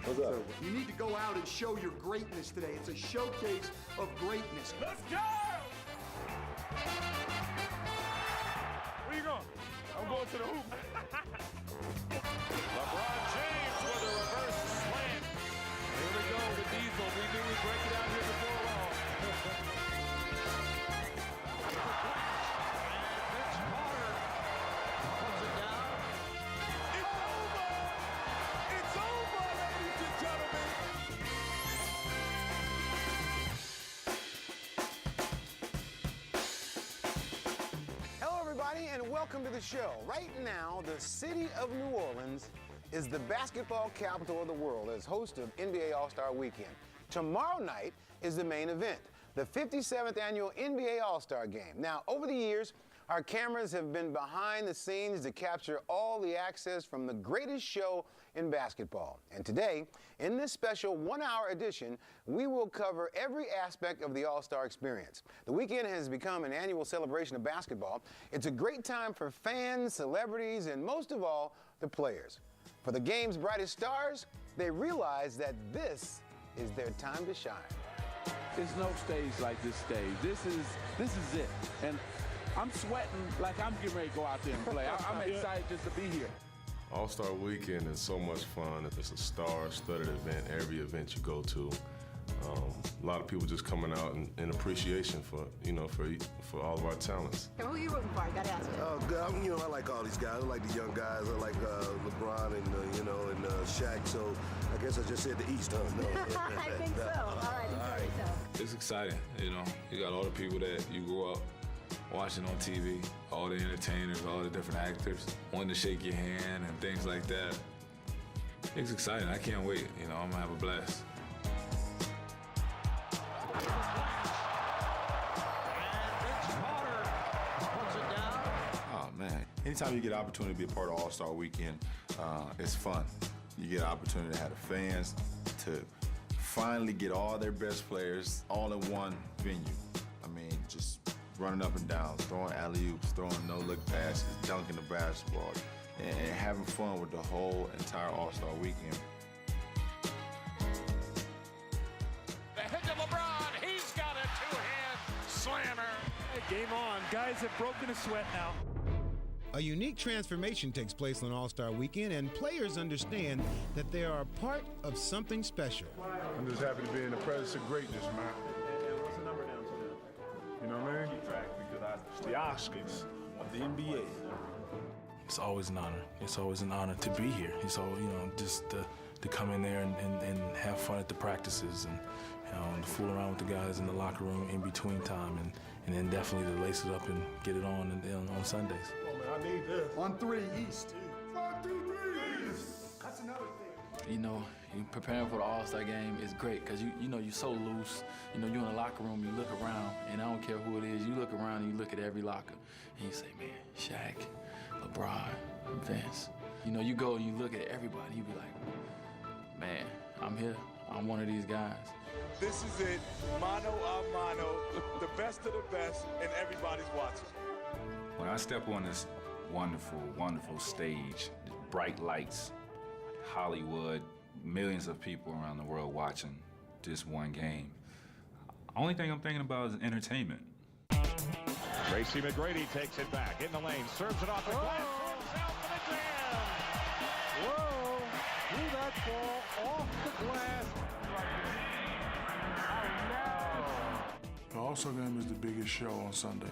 What's up? You need to go out and show your greatness today. It's a showcase of greatness. Let's go! Where you going? I'm going to the hoop. LeBron James with a reverse slam. Here we go, the Diesel. We knew we'd break it out here before long. And welcome to the show. Right now, the city of New Orleans is the basketball capital of the world as host of NBA All-Star Weekend. Tomorrow night is the main event, the 57th annual NBA All-Star Game. Now, over the years, our cameras have been behind the scenes to capture all the access from the greatest show in basketball. And today, in this special one-hour edition, we will cover every aspect of the All-Star experience. The weekend has become an annual celebration of basketball. It's a great time for fans, celebrities, and most of all, the players. For the game's brightest stars, they realize that this is their time to shine. There's no stage like this stage. This is it. And I'm sweating like I'm getting ready to go out there and play. I'm excited just to be here. All-Star Weekend is so much fun. It's a star-studded event, every event you go to. A lot of people just coming out in appreciation for all of our talents. Who are you rooting for? I gotta ask you. Oh, God, I like all these guys. I like the young guys. I like LeBron and Shaq. So I guess I just said the East, huh? No. I think so. All right. So. It's exciting, You got all the people that you grew up watching on TV, all the entertainers, all the different actors, wanting to shake your hand and things like that. It's exciting. I can't wait. I'm gonna have a blast. Oh man! Anytime you get an opportunity to be a part of All-Star Weekend, it's fun. You get an opportunity to have the fans to finally get all their best players all in one venue. I mean, just running up and down, throwing alley-oops, throwing no-look passes, dunking the basketball, and having fun with the whole entire All-Star Weekend. The hit to LeBron. He's got a two-hand slammer. Hey, game on. Guys have broken a sweat now. A unique transformation takes place on All-Star Weekend, and players understand that they are a part of something special. I'm just happy to be in the presence of greatness, man. And what's the number down to now? You know what I mean? Keep track because It's the Oscars of the NBA. It's always an honor. It's always an honor to be here. It's all, just to come in there and have fun at the practices and to fool around with the guys in the locker room in between time and then definitely to lace it up and get it on Sundays. Oh man, I need this. 1-3 East. 1-2-3 East. That's another thing. Preparing for the All-Star Game is great because you're so loose. You're in the locker room, you look around, and I don't care who it is, you look around and you look at every locker, and you say, man, Shaq, LeBron, Vince. You go and you look at everybody, you be like, man, I'm here. I'm one of these guys. This is it, mano a mano, the best of the best, and everybody's watching. When I step on this wonderful, wonderful stage, bright lights, Hollywood, millions of people around the world watching this one game. Only thing I'm thinking about is entertainment. Tracy McGrady takes it back in the lane, serves it off the glass, throws out for the jam. Whoa! Threw that ball off the glass. The All-Star Game is the biggest show on Sunday.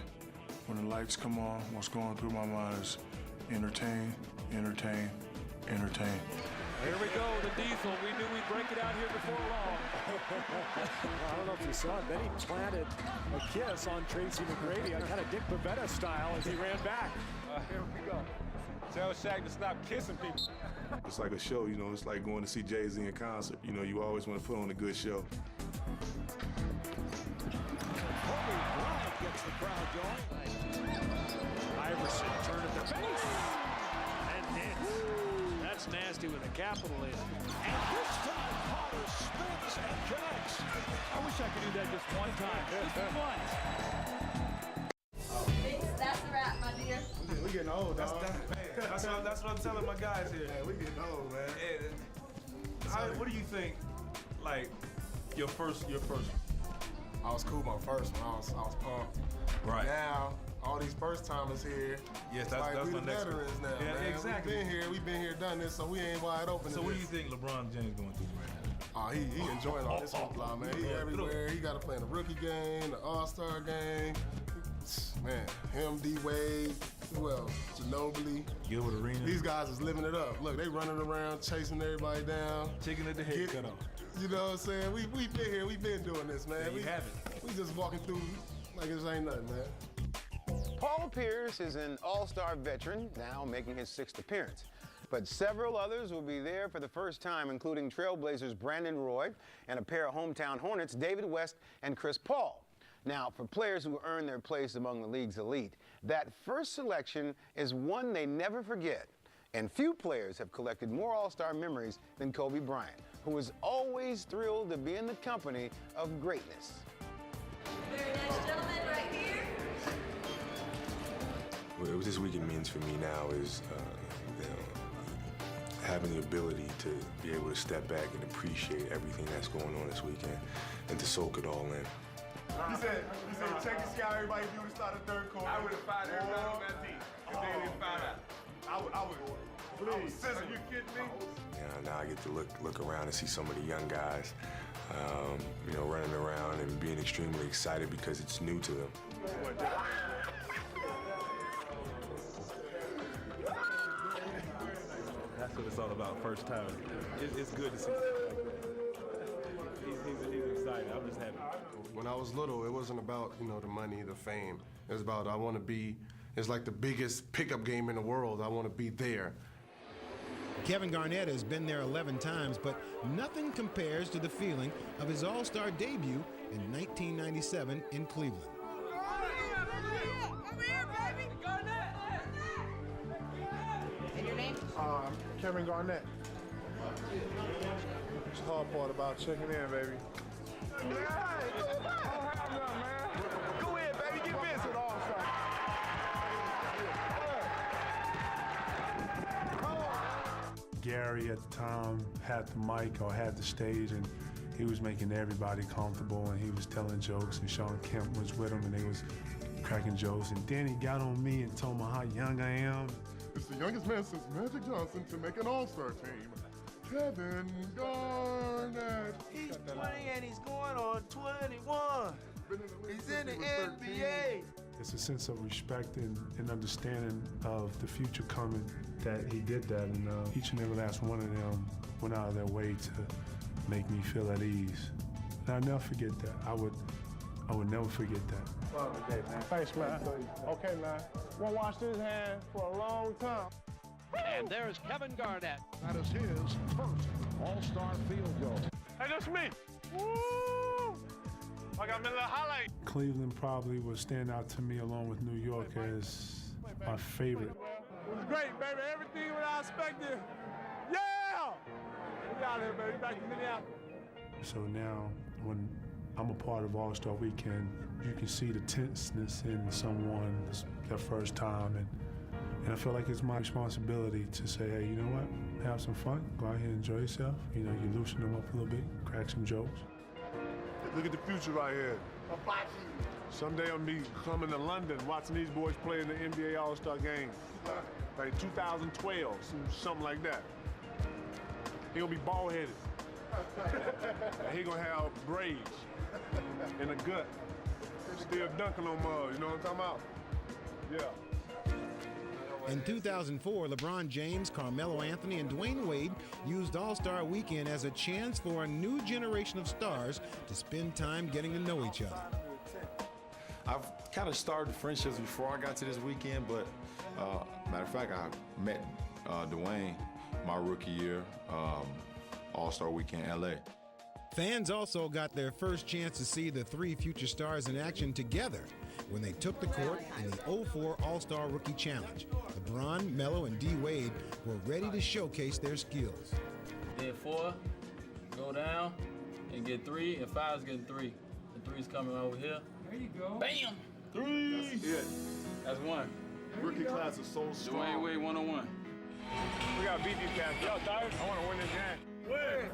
When the lights come on, what's going through my mind is entertain, entertain, entertain. Here we go, the Diesel. We knew we'd break it out here before long. I don't know if you saw it. Then he planted a kiss on Tracy McGrady, kind of Dick Pavetta style as he ran back. Here we go. Tell Shaq to stop kissing people. It's like a show, it's like going to see Jay-Z in concert. You always want to put on a good show. Kobe Bryant gets the crowd going. Iverson turned at the base. And hits. That's nasty with a capital N. And this time, Potter spins and jacks. I wish I could do that just one time. Just once. That's a wrap, my dear. We getting old, dog. That's what I'm telling my guys here. Yeah, we getting old, man. How What do you think? Like your first. I was cool my first one. I was pumped. Right. Now, all these first timers here. Yes, it's that's like we my the next veterans one. now, Yeah, man. exactly. We've been here, done this, so we ain't wide open. So what do you think LeBron James going through right now? Oh, he enjoying all this hoopla, man. He everywhere. He got to play in the rookie game, the All-Star game. Man, him, D-Wade, who else? Ginobili. Gilbert Arenas. These guys is living it up. Look, they running around, chasing everybody down. Chicken at the head cut off. You know what I'm saying? We been here. We been doing this, man. Yeah, you haven't. We just walking through like it ain't nothing, man. Paul Pierce is an all-star veteran, now making his 6th appearance. But several others will be there for the first time, including Trailblazers Brandon Roy and a pair of hometown Hornets, David West and Chris Paul. Now, for players who earn their place among the league's elite, that first selection is one they never forget. And few players have collected more all-star memories than Kobe Bryant, who is always thrilled to be in the company of greatness. Very nice gentleman right here. What this weekend means for me now is having the ability to be able to step back and appreciate everything that's going on this weekend and to soak it all in. He said, check and see how everybody do to start the third quarter. I would have fired everybody on that team if they didn't find out. I would. Please. Are you kidding me? Now I get to look around and see some of the young guys, running around and being extremely excited because it's new to them. That's what it's all about, first time. It's good to see stuff like that. He's excited. I'm just happy. When I was little, it wasn't about, the money, the fame. It was about, it's like the biggest pickup game in the world. I want to be there. Kevin Garnett has been there 11 times, but nothing compares to the feeling of his all-star debut in 1997 in Cleveland. Over here, baby. Garnett. And your name? Kevin Garnett. It's the hard part about checking in, baby. Go ahead, baby. Get busy, all-star. Gary at the time had the mic or had the stage, and he was making everybody comfortable, and he was telling jokes, and Sean Kemp was with him, and they was cracking jokes, and then he got on me and told me how young I am. It's the youngest man since Magic Johnson to make an all-star team. Kevin Garnett. He's 20 and he's going on 21. He's in the NBA. It's a sense of respect and understanding of the future coming that he did that, and each and every last one of them went out of their way to make me feel at ease. And I'll never forget that. I would never forget that. Thanks, man. Okay, man. Won't wash this hand for a long time. And there's Kevin Garnett. That is his first all-star field goal. Hey, that's me. Woo! I got me a little highlight. Cleveland probably will stand out to me along with New York as my favorite. It was great, baby. Everything what I expected. Yeah! We out here, baby. Back to Minneapolis. So now, when I'm a part of All-Star Weekend, you can see the tenseness in someone their first time, and I feel like it's my responsibility to say, hey, you know what? Have some fun. Go out here and enjoy yourself. You loosen them up a little bit, crack some jokes. Look at the future right here. Someday I'm gonna be coming to London, watching these boys play in the NBA All-Star game. Like 2012, something like that. He gonna be bald-headed. He gonna have braids and a gut. Still dunking on mud, you know what I'm talking about? Yeah. In 2004, LeBron James, Carmelo Anthony, and Dwayne Wade used All-Star Weekend as a chance for a new generation of stars to spend time getting to know each other. I've kind of started friendships before I got to this weekend, but matter of fact, I met Dwayne my rookie year, All-Star Weekend LA. Fans also got their first chance to see the three future stars in action together when they took the court in the 2004 All-Star Rookie Challenge. LeBron, Melo, and D-Wade were ready to showcase their skills. Then 4, go down, and get 3, and 5's getting 3. And 3's coming over here. There you go. Bam! 3! That's it. That's 1. Rookie class is so strong. Dwayne Wade 1-on-1. We gotta beat these guys. Yo, Dyer, I wanna win this game. Win!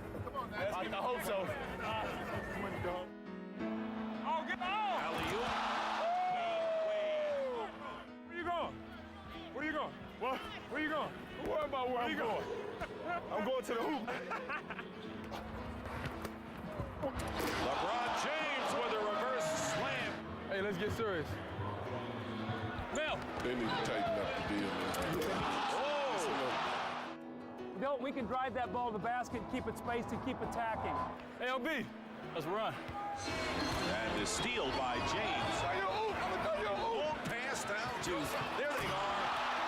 going to the hoop. LeBron James with a reverse slam. Hey, let's get serious. Mel. They need to tighten up the deal, man. No, we can drive that ball to the basket, keep it spaced, and keep attacking. Hey, LB, let's run. And the steal by James. Long pass down to, there they are,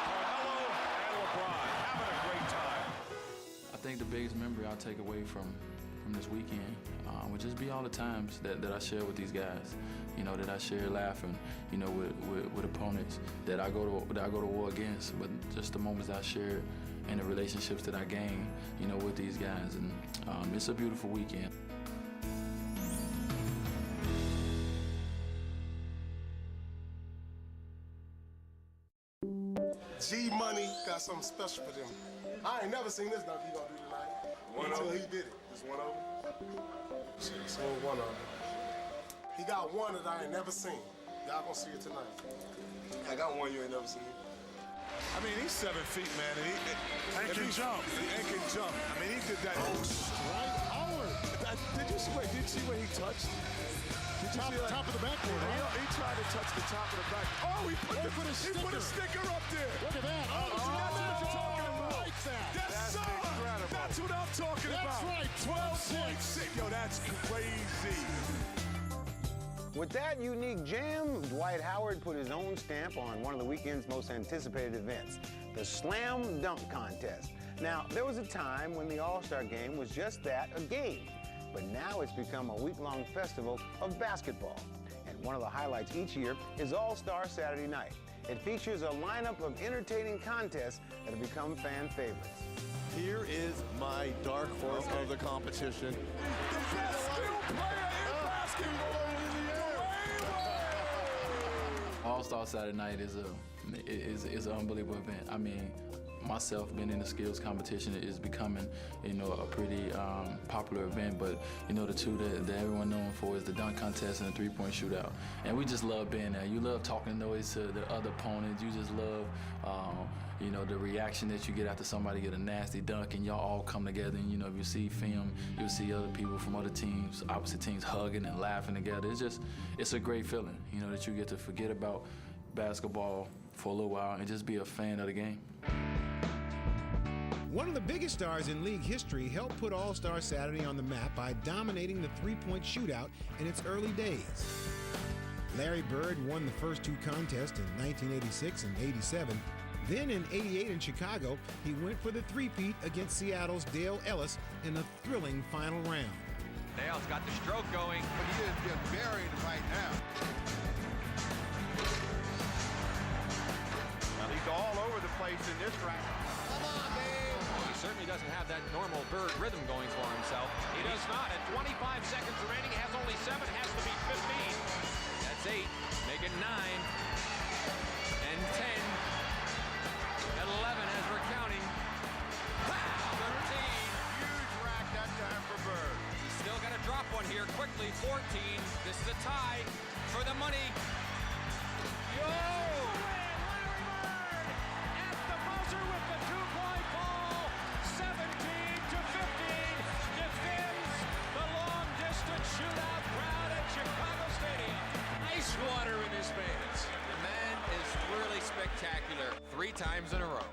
Carmelo and LeBron having a great time. I think the biggest memory I'll take away from this weekend would just be all the times that I share with these guys. You know, that I share laughing, you know, with opponents that I go to war against, but just the moments I share and the relationships that I gain, you know, with these guys. And it's a beautiful weekend. G-Money got something special for them. I ain't never seen this dunk he gonna do tonight. Until he did it. Just one of them? Seen one of them. He got one that I ain't never seen. Y'all gonna see it tonight. I got one you ain't never seen. I mean, he's 7 feet, man, and can jump. And can jump. I mean, he did that. Right, Howard. Did you see where he touched? Did you see that? Top of the backboard, huh? He tried to touch the top of the back. Oh, he put a sticker up there. Look at that. That's what you're talking about. Like that. That's incredible. That's what I'm talking about. That's right. 12.6. Yo, that's crazy. With that unique jam, Dwight Howard put his own stamp on one of the weekend's most anticipated events, the Slam Dunk Contest. Now, there was a time when the All-Star Game was just that, a game. But now it's become a week-long festival of basketball. And one of the highlights each year is All-Star Saturday Night. It features a lineup of entertaining contests that have become fan favorites. Here is my dark horse of the competition. The best skill player in basketball. All-Star Saturday Night is an unbelievable event. I mean, myself being in the skills competition is becoming, you know, a pretty popular event. But you know, the two that everyone known for is the dunk contest and the three-point shootout. And we just love being there. You love talking noise to the other opponents. You just love, you know, the reaction that you get after somebody get a nasty dunk, and y'all all come together. And you know, if you see film, you'll see other people from other teams, opposite teams, hugging and laughing together. It's a great feeling, you know, that you get to forget about basketball for a little while and just be a fan of the game. One of the biggest stars in league history helped put All-Star Saturday on the map by dominating the three-point shootout in its early days. Larry Bird won the first two contests in 1986 and 87. Then in 88 in Chicago, he went for the three-peat against Seattle's Dale Ellis in a thrilling final round. Dale's got the stroke going. But he is getting buried right now. Well, he's all over the place in this round. Come on, Dave. He certainly doesn't have that normal Bird rhythm going for himself. He does not. At 25 seconds remaining, has only 7, has to be 15. That's 8, make it 9, and 10, and 11 as we're counting. 13, huge rack that time for Bird. He's still got to drop one here quickly. 14, this is a tie for the money. Yo! With the two-point ball, 17-15, defends the long-distance shootout crowd at Chicago Stadium. Ice water in his veins. The man is really spectacular 3 times in a row.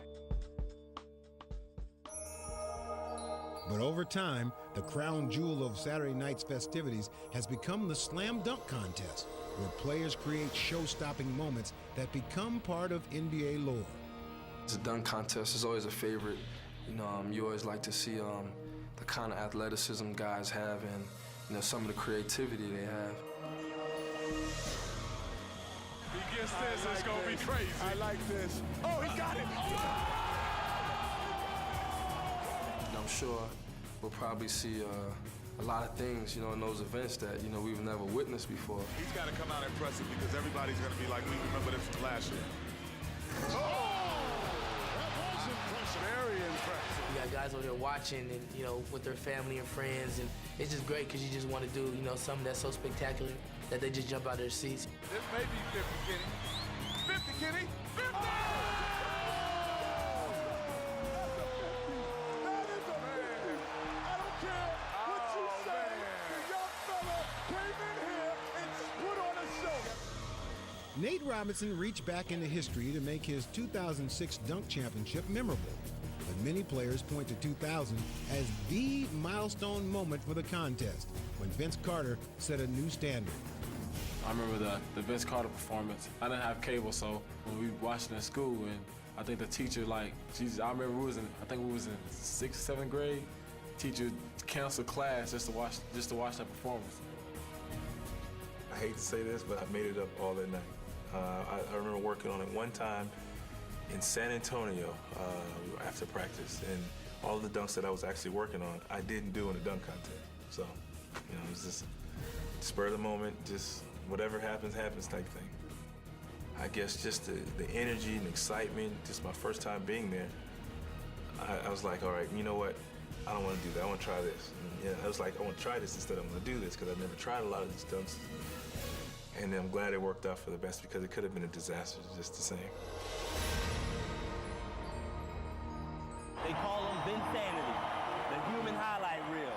But over time, the crown jewel of Saturday night's festivities has become the Slam Dunk Contest, where players create show-stopping moments that become part of NBA lore. The dunk contest is always a favorite. You know, you always like to see the kind of athleticism guys have and, you know, some of the creativity they have. He gets this, it's gonna be crazy. I like this. Oh, he got it! I'm sure we'll probably see a lot of things, you know, in those events that, you know, we've never witnessed before. He's got to come out impressive because everybody's gonna be like, we remember them from last year. Oh! Very impressive. You got guys over there watching and, you know, with their family and friends, and it's just great because you just want to do, you know, something that's so spectacular that they just jump out of their seats. This may be 50, Kenny. 50, Kenny. 50! That is amazing. Nate Robinson reached back into history to make his 2006 dunk championship memorable. But many players point to 2000 as the milestone moment for the contest, when Vince Carter set a new standard. I remember the Vince Carter performance. I didn't have cable, so when we watched it in school, and I think the teacher, like, Jesus, I remember we was in 6th, 7th grade. Teacher canceled class just to watch that performance. I hate to say this, but I made it up all that night. I remember working on it one time in San Antonio after practice, and all the dunks that I was actually working on, I didn't do in a dunk contest. So, you know, it was just spur of the moment, just whatever happens, happens type thing. I guess just the energy and excitement, just my first time being there, I was like, all right, you know what? I don't want to do that. I want to try this. And, yeah, I was like, I want to try this instead. I'm going to do this because I've never tried a lot of these dunks. And I'm glad it worked out for the best because it could have been a disaster just the same. They call him Vinsanity, the human highlight reel.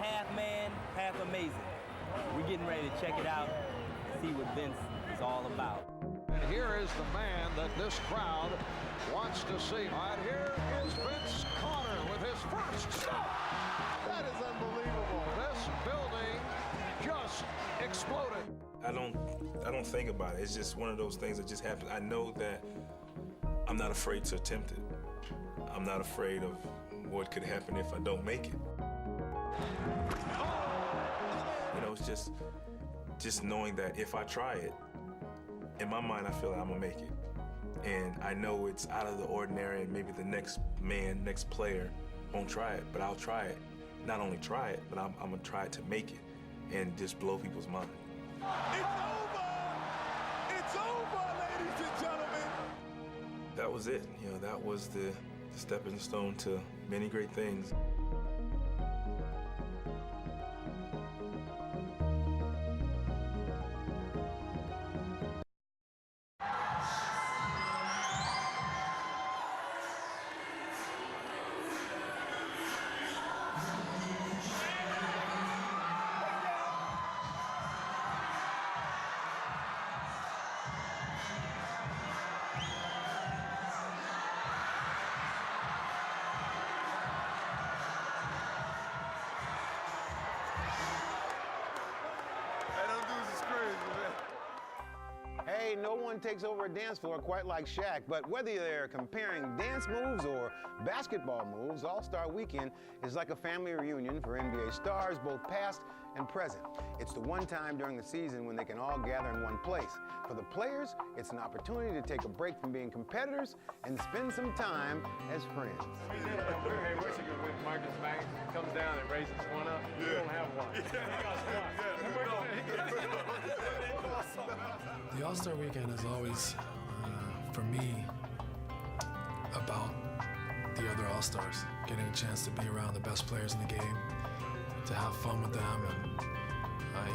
Half man, half amazing. We're getting ready to check it out, see what Vince is all about. And here is the man that this crowd wants to see. Right here is Vince Carter with his first stop. That is unbelievable. This building just exploded. I don't think about it. It's just one of those things that just happen. I know that I'm not afraid to attempt it. I'm not afraid of what could happen if I don't make it. You know, it's just knowing that if I try it, in my mind, I feel like I'm gonna make it. And I know it's out of the ordinary, and maybe the next player won't try it, but I'll try it. Not only try it, but I'm gonna try it to make it and just blow people's mind. It's over! It's over, ladies and gentlemen! That was it. You know, that was the stepping stone to many great things. Hey, no one takes over a dance floor quite like Shaq, but whether they're comparing dance moves or basketball moves, All-Star Weekend is like a family reunion for NBA stars, both past and present. It's the one time during the season when they can all gather in one place. For the players, it's an opportunity to take a break from being competitors and spend some time as friends. Hey, where's he going? When Marcus Mack comes down and raises one up, you don't have one. The All-Star Weekend is always, for me, about the other All-Stars, getting a chance to be around the best players in the game, to have fun with them, and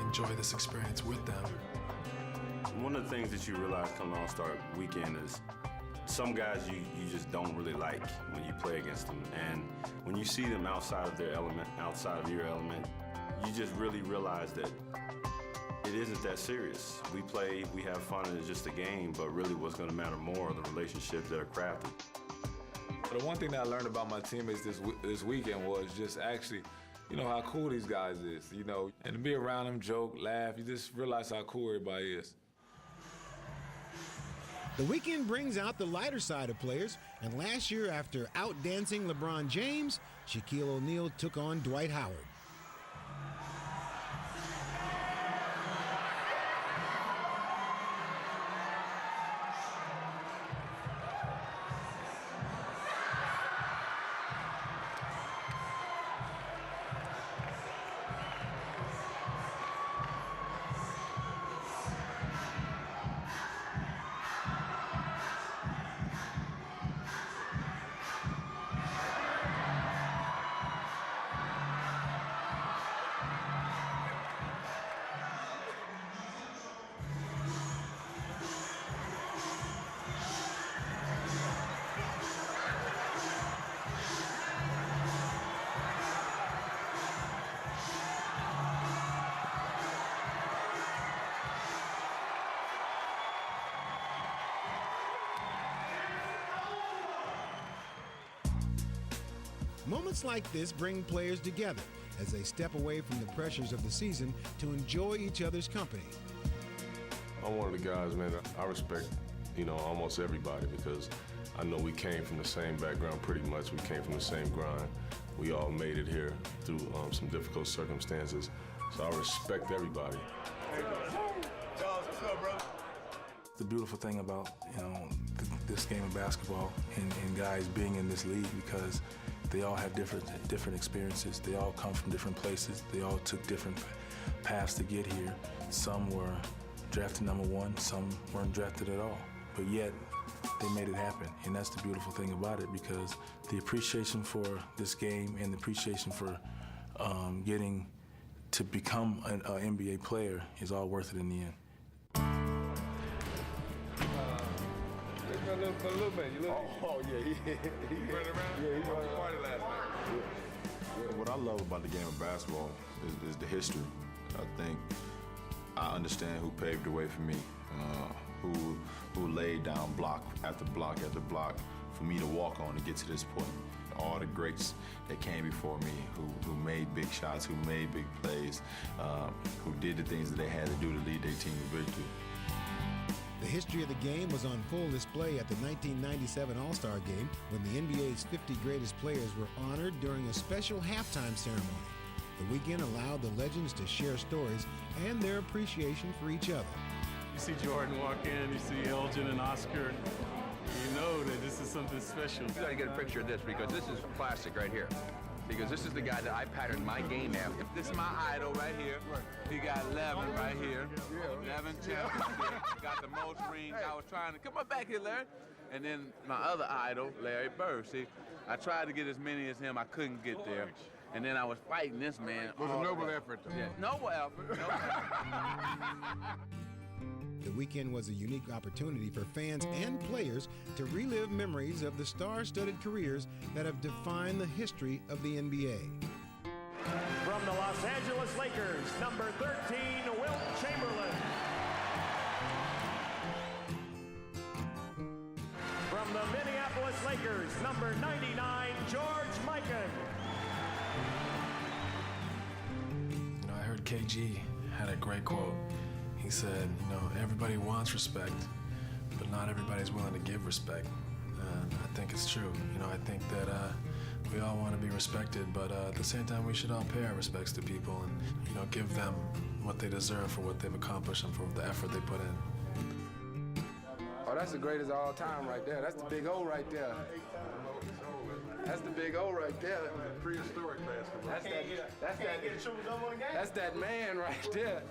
enjoy this experience with them. One of the things that you realize coming All-Star Weekend is some guys you just don't really like when you play against them. And when you see them outside of their element, outside of your element, you just really realize that it isn't that serious. We play, we have fun, and it's just a game, but really what's going to matter more are the relationships that are crafted. The one thing that I learned about my teammates this weekend was just actually, you know, how cool these guys is, you know, and to be around them, joke, laugh, you just realize how cool everybody is. The weekend brings out the lighter side of players, and last year, after outdancing LeBron James, Shaquille O'Neal took on Dwight Howard. Moments like this bring players together as they step away from the pressures of the season to enjoy each other's company. I'm one of the guys, man, I respect, almost everybody because I know we came from the same background pretty much. We came from the same grind. We all made it here through some difficult circumstances. So I respect everybody. Hey, Charles, what's up, bro? The beautiful thing about, this game of basketball and guys being in this league because they all have different experiences. They all come from different places. They all took different paths to get here. Some were drafted #1, some weren't drafted at all. But yet, they made it happen. And that's the beautiful thing about it because the appreciation for this game and the appreciation for getting to become an NBA player is all worth it in the end. A little bit. You look. Oh yeah, he running around. Yeah, he running party last night. Yeah. What I love about the game of basketball is the history. I think I understand who paved the way for me, who laid down block after block after block for me to walk on to get to this point. All the greats that came before me, who made big shots, who made big plays, who did the things that they had to do to lead their team to victory. The history of the game was on full display at the 1997 All-Star Game when the NBA's 50 greatest players were honored during a special halftime ceremony. The weekend allowed the legends to share stories and their appreciation for each other. You see Jordan walk in, you see Elgin and Oscar, you know that this is something special. You gotta get a picture of this because this is classic right here. Because this is the guy that I patterned my game after. This is my idol right here. He got 11 right here. 11 championships. Got the most rings. I was trying to come on back here, Larry. And then my other idol, Larry Bird. See, I tried to get as many as him. I couldn't get there. And then I was fighting this man. It was a noble effort. Yeah, noble effort. Noble effort. The weekend was a unique opportunity for fans and players to relive memories of the star-studded careers that have defined the history of the NBA. From the Los Angeles Lakers, number 13, Wilt Chamberlain. From the Minneapolis Lakers, number 99, George Mikan. I heard KG had a great quote. He said, everybody wants respect, but not everybody's willing to give respect. And I think it's true. I think that we all want to be respected, but at the same time, we should all pay our respects to people and, give them what they deserve for what they've accomplished and for the effort they put in. Oh, that's the greatest of all time right there. That's the big O right there. That's the big O right there. Prehistoric basketball. That's that man right there.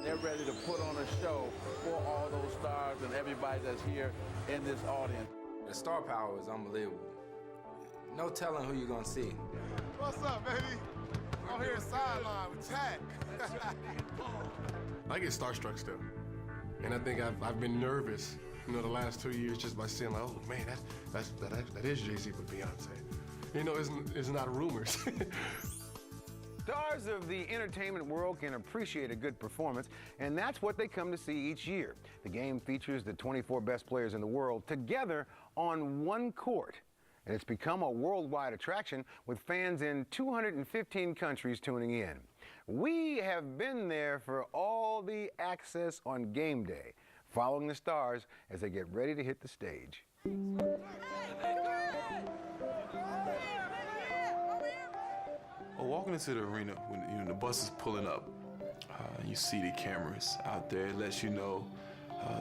They're ready to put on a show for all those stars and everybody that's here in this audience. The star power is unbelievable. No telling who you're gonna see. What's up, baby? I'm here sideline with Chad. I get starstruck still. And I think I've been nervous, the last 2 years just by seeing oh man, that is Jay-Z with Beyonce. It's not rumors. Stars of the entertainment world can appreciate a good performance, and that's what they come to see each year. The game features the 24 best players in the world together on one court. And it's become a worldwide attraction with fans in 215 countries tuning in. We have been there for all the access on game day, following the stars as they get ready to hit the stage. Walking into the arena when the bus is pulling up, you see the cameras out there. It lets you know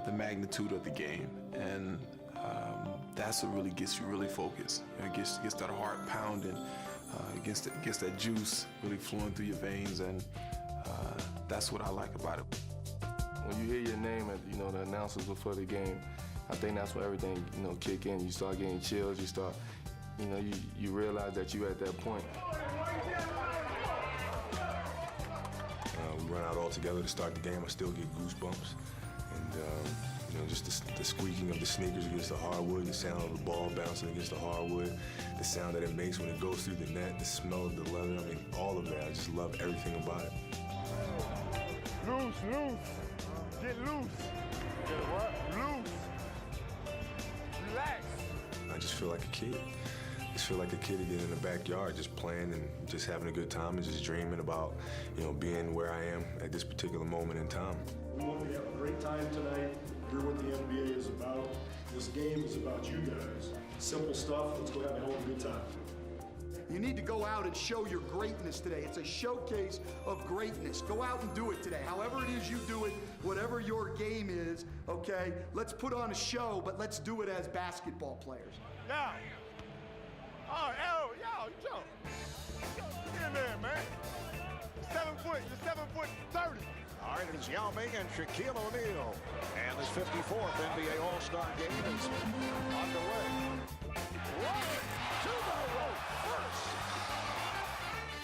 the magnitude of the game, and that's what really gets you really focused. It gets that heart pounding, gets that juice really flowing through your veins, and that's what I like about it. When you hear your name at the announcers before the game, I think that's when everything kick in. You start getting chills. You start, you realize that you're at that point. We run out all together to start the game. I still get goosebumps, and just the squeaking of the sneakers against the hardwood, the sound of the ball bouncing against the hardwood, the sound that it makes when it goes through the net, the smell of the leather. All of that. I just love everything about it. Loose. Get loose. Get what? Loose. Relax. I just feel like a kid. I just feel like a kid again in the backyard, just playing and just having a good time and just dreaming about, being where I am at this particular moment in time. We want to have a great time tonight. You're what the NBA is about. This game is about you guys. Simple stuff. Let's go have a hell of a good time. You need to go out and show your greatness today. It's a showcase of greatness. Go out and do it today. However it is you do it, whatever your game is, okay? Let's put on a show, but let's do it as basketball players. Yeah. Yo, Joe. Get in there, man. 7 foot. You're 7'30". All right, it's Yao Ming and Shaquille O'Neal. And this 54th NBA All-Star game is underway. Rolling to the rope first.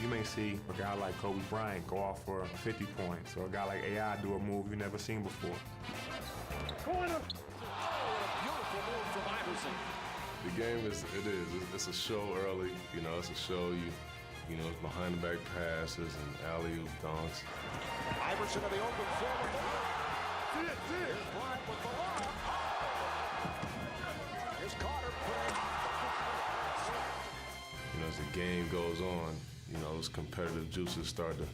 You may see a guy like Kobe Bryant go off for 50 points, or a guy like AI do a move you've never seen before. Corner. Oh, beautiful move from Iverson. The game it's a show early, it's a show it's behind the back passes and alley-oop dunks. Iverson to the open floor with the lob. Here's Bryant with the lob. Here's Carter putting. As the game goes on, those competitive juices start to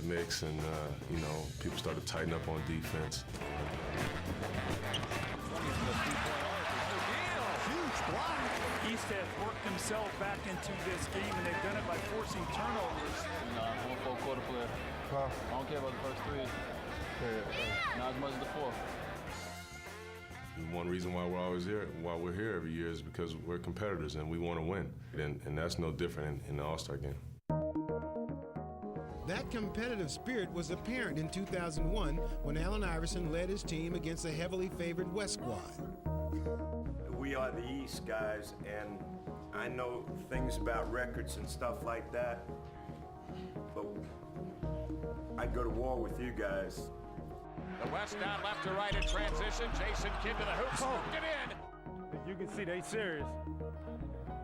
mix, and people start to tighten up on defense. East has worked himself back into this game, and they've done it by forcing turnovers. I'm a fourth-quarter player. I don't care about the first three. Not as much as the fourth. One reason why we're here every year is because we're competitors and we want to win. And that's no different in the All-Star game. That competitive spirit was apparent in 2001 when Allen Iverson led his team against a heavily favored West squad. We are the East, guys, and I know things about records and stuff like that, but I'd go to war with you guys. The West down left to right in transition. Jason Kidd to the hoop, scooped it in. You can see they serious.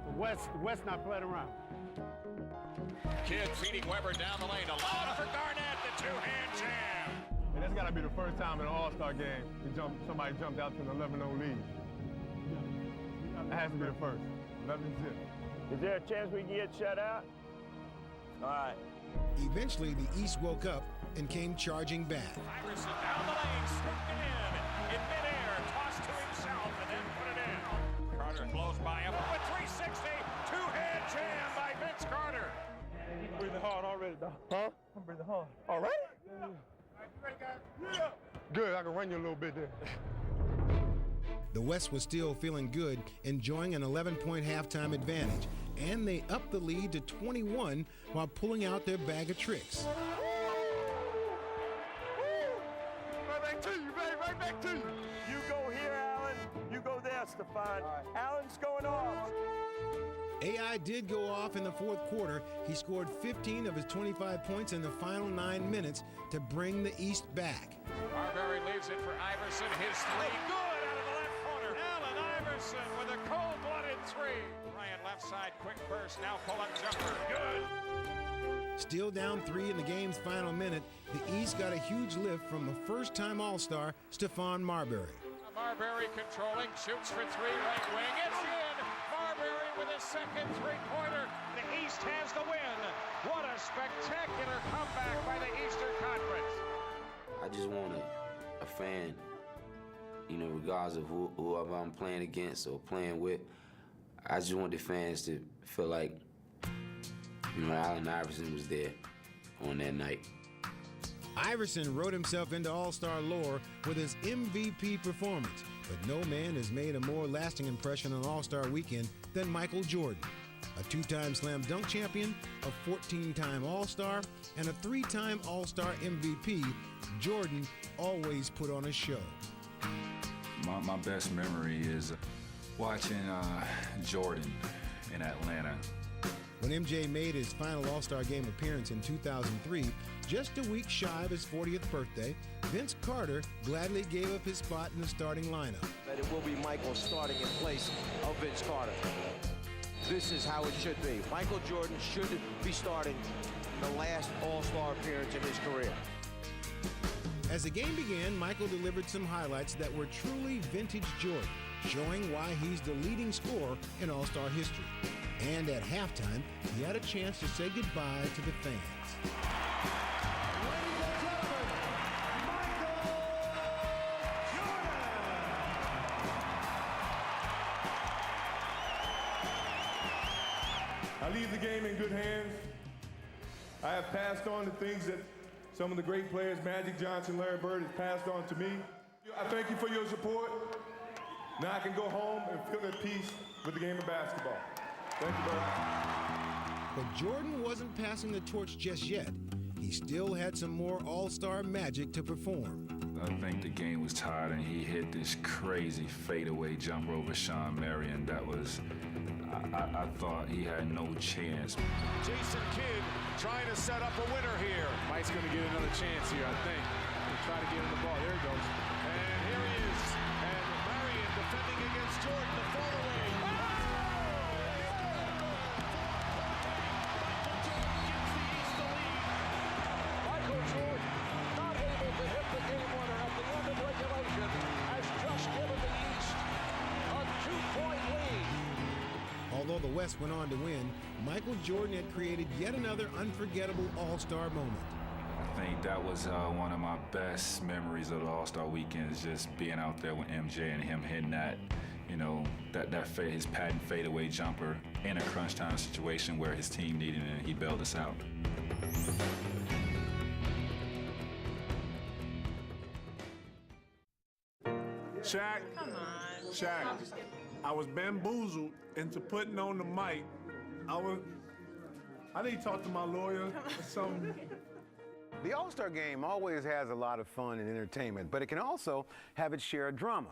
The West not playing around. Kidd feeding Weber down the lane. A lob for Garnett, the two-hand jam. And that's got to be the first time in an All-Star game somebody jumped out to an 11-0 lead. That has to be the first. 11-0. Is there a chance we can get shut out? All right. Eventually, the East woke up and came charging back. Iverson down the lane, scooped it in midair, tossed to himself, and then put it in. Carter blows by him with 360, two-hand jam by Vince Carter. I'm breathing hard already, dog. Huh? I'm breathing hard. Already? Yeah. Good, I can run you a little bit there. The West was still feeling good, enjoying an 11-point halftime advantage, and they upped the lead to 21 while pulling out their bag of tricks. Right back to you, baby, right back to you. You go here, Allen. You go there, Stephon. Allen's going off. AI did go off in the fourth quarter. He scored 15 of his 25 points in the final 9 minutes to bring the East back. Marbury leaves it for Iverson. His three, good out of the left corner. Allen Iverson with a cold-blooded three. Bryant left side, quick burst, now pull-up jumper, good. Still down 3 in the game's final minute, the East got a huge lift from a first-time All-Star, Stephon Marbury. Marbury controlling, shoots for three, right wing, it's in. Marbury with his second three-pointer. The East has the win. What a spectacular comeback by the Eastern Conference. I just want a fan, regardless of whoever I'm playing against or playing with, I just want the fans to feel like, Allen Iverson was there on that night. Iverson wrote himself into All-Star lore with his MVP performance, but no man has made a more lasting impression on All-Star Weekend than Michael Jordan. A 2-time slam dunk champion, a 14-time All-Star, and a 3-time All-Star MVP, Jordan always put on a show. My best memory is watching Jordan in Atlanta. When MJ made his final All-Star Game appearance in 2003, just a week shy of his 40th birthday, Vince Carter gladly gave up his spot in the starting lineup. That it will be Michael starting in place of Vince Carter. This is how it should be. Michael Jordan should be starting the last All-Star appearance in his career. As the game began, Michael delivered some highlights that were truly vintage Jordan, showing why he's the leading scorer in All-Star history. And at halftime, he had a chance to say goodbye to the fans. Ladies and gentlemen, Michael Jordan! I leave the game in good hands. I have passed on the things that some of the great players, Magic Johnson, Larry Bird, has passed on to me. I thank you for your support. Now I can go home and feel at peace with the game of basketball. Thank you very much. But Jordan wasn't passing the torch just yet. He still had some more All-Star magic to perform. I think the game was tired, and he hit this crazy fadeaway jumper over Sean Marion. That was, I thought he had no chance. Jason Kidd trying to set up a winner here. Mike's going to get another chance here, I think. He'll try to get him the ball. There he goes. And here he is. And Marion defending against Jordan, the fall away. Michael Jordan not able to hit the game winner at the end of regulation has just given the East a 2-point lead. Although the West went on to win, Michael Jordan had created yet another unforgettable All-Star moment. I think that was one of my best memories of the All-Star Weekend, is just being out there with MJ and him hitting that, you know, his patent fadeaway jumper in a crunch time situation where his team needed it and he bailed us out. Shaq. Come on. Shaq. I was bamboozled into putting on the mic. I need to talk to my lawyer or something. The All-Star Game always has a lot of fun and entertainment, but it can also have its share of drama.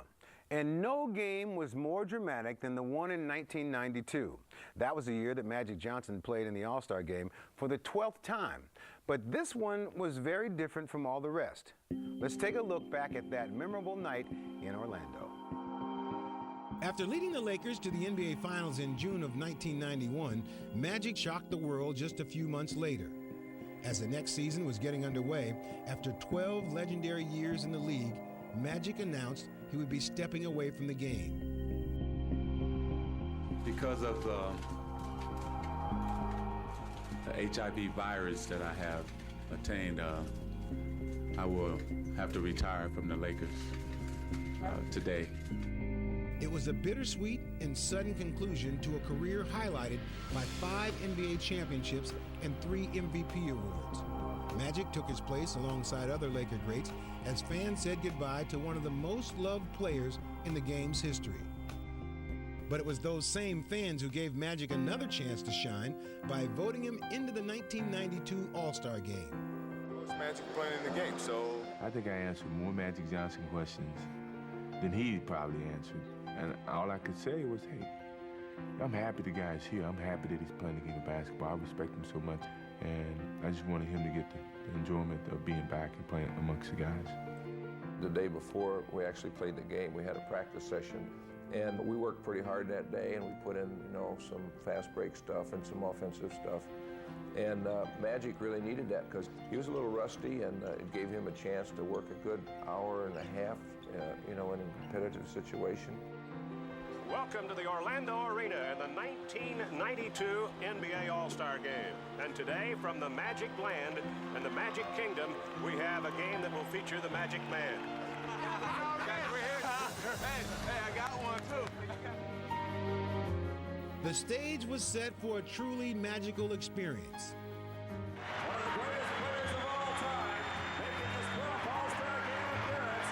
And no game was more dramatic than the one in 1992. That was the year that Magic Johnson played in the All-Star Game for the 12th time. But this one was very different from all the rest. Let's take a look back at that memorable night in Orlando. After leading the Lakers to the NBA Finals in June of 1991, Magic shocked the world just a few months later. As the next season was getting underway, after 12 legendary years in the league, Magic announced he would be stepping away from the game. Because of the HIV virus that I have attained, I will have to retire from the Lakers today. It was a bittersweet and sudden conclusion to a career highlighted by 5 NBA championships and 3 MVP awards. Magic took his place alongside other Laker greats as fans said goodbye to one of the most loved players in the game's history. But it was those same fans who gave Magic another chance to shine by voting him into the 1992 All-Star Game. What's Magic playing in the game, so... I think I answered more Magic Johnson questions than he probably answered. And all I could say was, hey, I'm happy the guy's here. I'm happy that he's playing the game of basketball. I respect him so much. And I just wanted him to get the enjoyment of being back and playing amongst the guys. The day before we actually played the game, we had a practice session. And we worked pretty hard that day, and we put in, some fast break stuff and some offensive stuff. And Magic really needed that because he was a little rusty, and it gave him a chance to work a good hour and a half, in a competitive situation. Welcome to the Orlando Arena and the 1992 NBA All-Star Game. And today, from the Magic Land and the Magic Kingdom, we have a game that will feature the Magic Man. Hey, I got one too. The stage was set for a truly magical experience. One of the greatest players of all time, making his 12th All-Star Game appearance,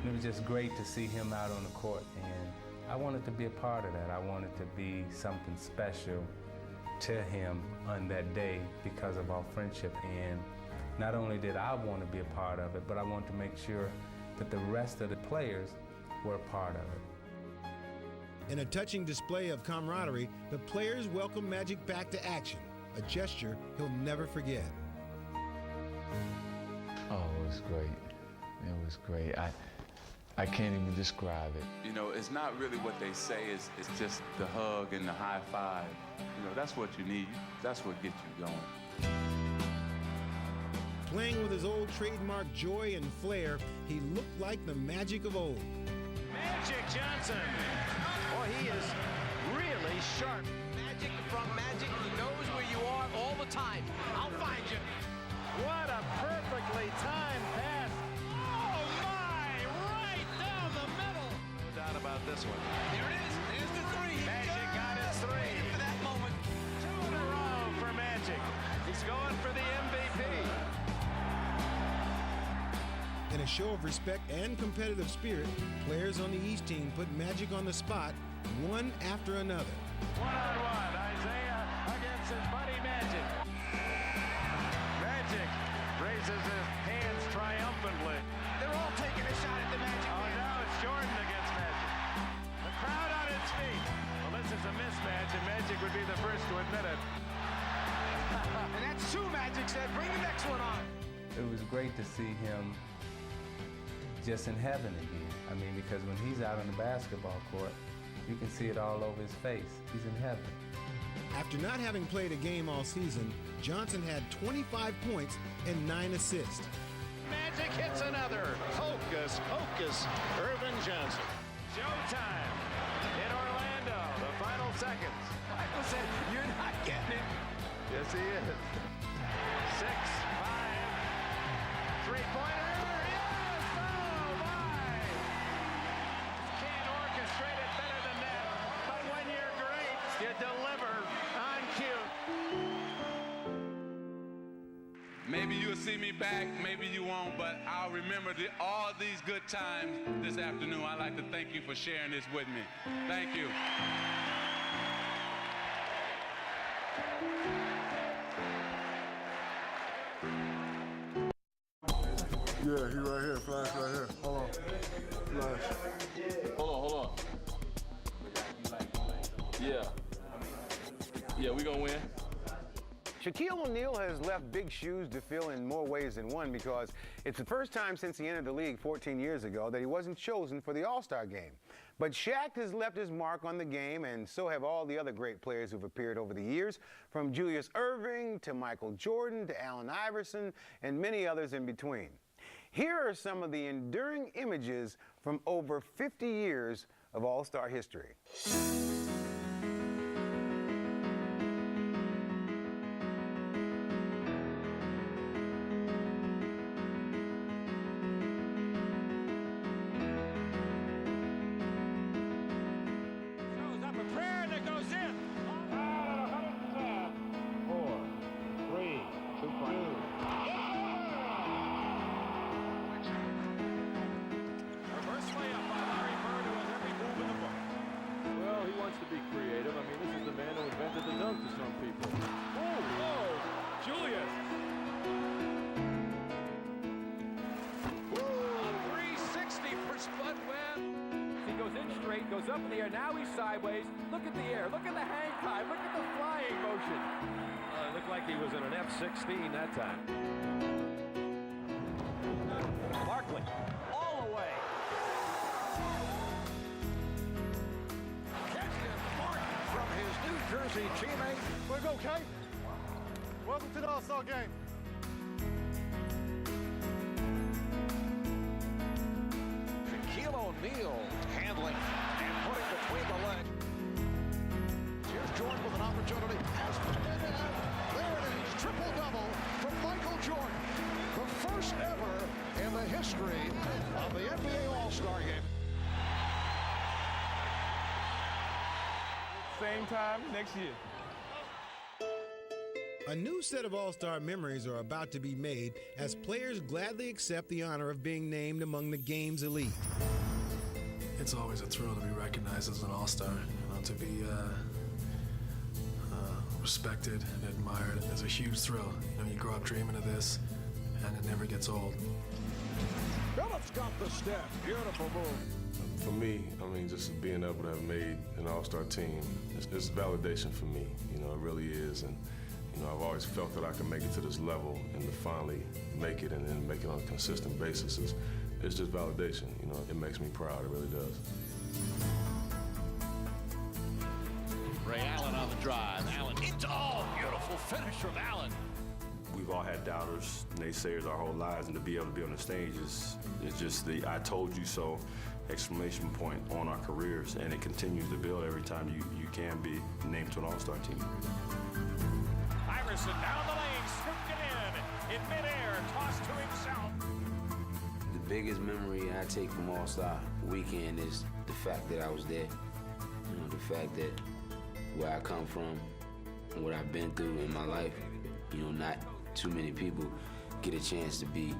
It was just great to see him out on the court, and I wanted to be a part of that. I wanted to be something special to him on that day because of our friendship. And not only did I want to be a part of it, but I wanted to make sure that the rest of the players were a part of it. In a touching display of camaraderie, the players welcomed Magic back to action, a gesture he'll never forget. Oh, it was great. It was great. I can't even describe it. You know, it's not really what they say, it's just the hug and the high five. You know, that's what you need. That's what gets you going. Playing with his old trademark joy and flair, he looked like the Magic of old. Magic Johnson. Boy, he is really sharp. Magic from Magic. He knows where you are all the time. I'll find you. What a perfectly timed pass. Oh, my! Right down the middle. No doubt about this one. There it is. There's the three. Magic got his three. For that moment. 2 in a row for Magic. He's going for the MVP. In a show of respect and competitive spirit, players on the East team put Magic on the spot, one after another. One-on-one, Isaiah against his buddy Magic. Magic raises his hands triumphantly. They're all taking a shot at the Magic. Oh, now it's Jordan against Magic. The crowd on its feet. Well, this is a mismatch, and Magic would be the first to admit it. And that's two, Magic said. Bring the next one on. It was great to see him just in heaven again. I mean, because when he's out on the basketball court, you can see it all over his face. He's in heaven. After not having played a game all season, Johnson had 25 points and 9 assists. Magic hits another. Hocus pocus, Irvin Johnson. Showtime in Orlando. The final seconds. Michael said, "You're not getting it." Yes, he is. 6, 5, 3-pointer. You deliver on cue. Maybe you'll see me back, maybe you won't, but I'll remember all these good times this afternoon. I'd like to thank you for sharing this with me. Thank you. Yeah, he right here, Flash right here. Hold on. Flash. Hold on. Yeah, we gonna win. Shaquille O'Neal has left big shoes to fill in more ways than one because it's the first time since he entered the league 14 years ago that he wasn't chosen for the All-Star game. But Shaq has left his mark on the game, and so have all the other great players who've appeared over the years, from Julius Erving to Michael Jordan to Allen Iverson and many others in between. Here are some of the enduring images from over 50 years of All-Star history. Goes up in the air. Now he's sideways. Look at the air. Look at the hang time. Look at the flying motion. It looked like he was in an F-16 that time. Barkley, all the way. Catching Martin from his New Jersey teammate. Way to go, Kate. Welcome to the All-Star game. Shaquille O'Neal handling and putting between the legs. Here's Jordan with an opportunity. There it is, triple-double from Michael Jordan. The first ever in the history of the NBA All-Star game. Same time next year. A new set of All-Star memories are about to be made as players gladly accept the honor of being named among the game's elite. It's always a thrill to be recognized as an All-Star, to be respected and admired. It's a huge thrill. You grow up dreaming of this, and it never gets old. Phillips got the step. Beautiful move. For me, just being able to have made an All-Star team, it's validation for me. It really is. And I've always felt that I can make it to this level, and to finally make it and then make it on a consistent basis is it's just validation. You know, it makes me proud. It really does. Ray Allen on the drive. Allen into, oh, beautiful finish from Allen. We've all had doubters, naysayers our whole lives, and to be able to be on the stage is just the I told you so exclamation point on our careers, and it continues to build every time you can be named to an all-star team. Iverson down the lane, scooped it in midair, tossed to himself. The biggest memory I take from All-Star Weekend is the fact that I was there. You know, the fact that where I come from and what I've been through in my life, you know, not too many people get a chance to be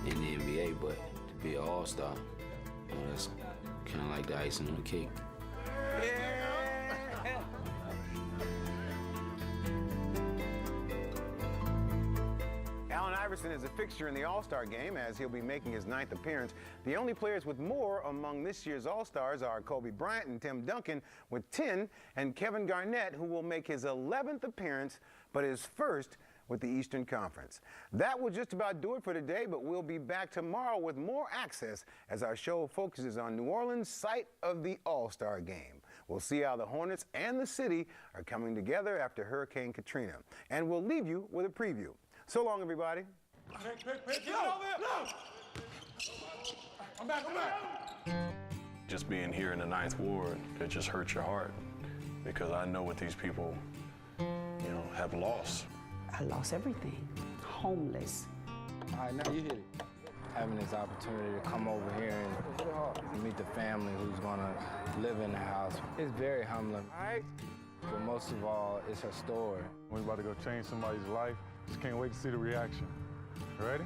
in the NBA, but to be an all-star, you know, that's kind of like the icing on the cake. Allen Iverson is a fixture in the All-Star game as he'll be making his 9th appearance. The only players with more among this year's All-Stars are Kobe Bryant and Tim Duncan with 10, and Kevin Garnett, who will make his 11th appearance, but his first with the Eastern Conference. That will just about do it for today, but we'll be back tomorrow with more access as our show focuses on New Orleans, site of the All-Star game. We'll see how the Hornets and the city are coming together after Hurricane Katrina. And we'll leave you with a preview. So long, everybody. Pick, no! I'm back. Just being here in the 9th Ward, it just hurts your heart because I know what these people, you know, have lost. I lost everything. Homeless. All right, now you hit it. Having this opportunity to come over here and meet the family who's gonna live in the house, it's very humbling. All right. But most of all, it's her story. We're about to go change somebody's life. Just can't wait to see the reaction. You ready?